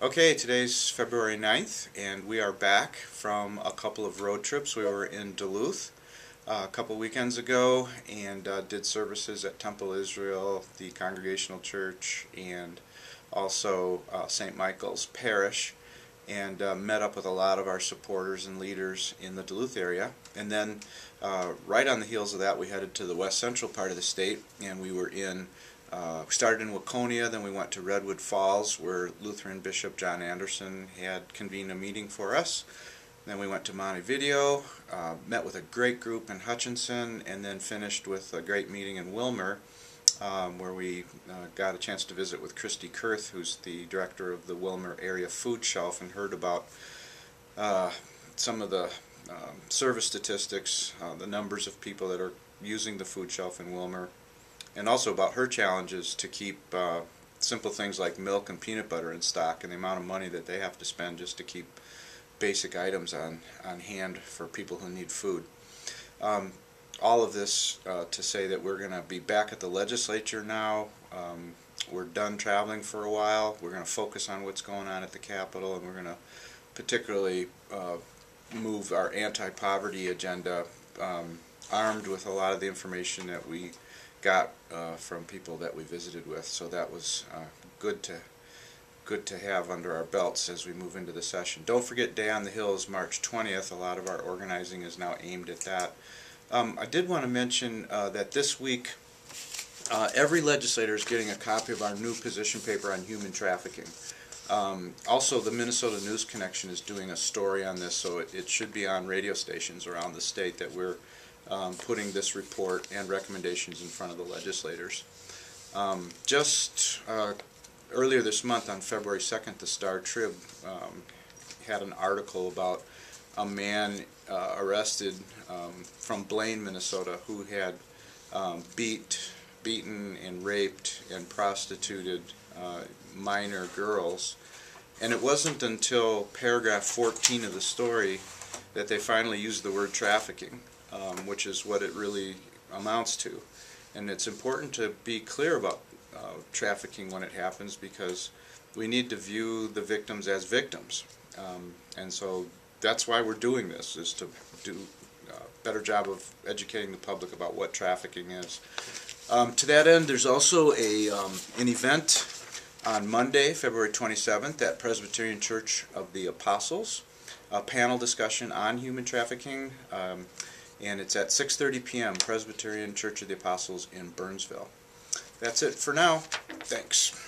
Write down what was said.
Okay, today's February 9th, and we are back from a couple of road trips. We were in Duluth a couple weekends ago and did services at Temple Israel, the Congregational Church, and also St. Michael's Parish, and met up with a lot of our supporters and leaders in the Duluth area. And then right on the heels of that, we headed to the west central part of the state, and we were we started in Waconia, then we went to Redwood Falls, where Lutheran Bishop John Anderson had convened a meeting for us. Then we went to Montevideo, met with a great group in Hutchinson, and then finished with a great meeting in Wilmer, where we got a chance to visit with Christy Kurth, who's the director of the Wilmer Area Food Shelf, and heard about some of the service statistics, the numbers of people that are using the food shelf in Wilmer, and also about her challenges to keep simple things like milk and peanut butter in stock, and the amount of money that they have to spend just to keep basic items on hand for people who need food. All of this to say that we're going to be back at the legislature now. We're done traveling for a while. We're going to focus on what's going on at the Capitol, and we're going to particularly move our anti-poverty agenda armed with a lot of the information that we got from people that we visited with. So that was good to have under our belts as we move into the session. Don't forget, Day on the Hill is March 20th. A lot of our organizing is now aimed at that. I did want to mention that this week every legislator is getting a copy of our new position paper on human trafficking. Also, the Minnesota News Connection is doing a story on this, so it should be on radio stations around the state that we're putting this report and recommendations in front of the legislators. Just earlier this month, on February 2nd, the Star Trib had an article about a man arrested from Blaine, Minnesota, who had beaten and raped and prostituted minor girls. And it wasn't until paragraph 14 of the story that they finally used the word trafficking, which is what it really amounts to. And it's important to be clear about trafficking when it happens, because we need to view the victims as victims. And so that's why we're doing this, is to do a better job of educating the public about what trafficking is. To that end, there's also an event on Monday, February 27th, at Presbyterian Church of the Apostles, a panel discussion on human trafficking, and it's at 6:30 p.m., Presbyterian Church of the Apostles in Burnsville. That's it for now. Thanks.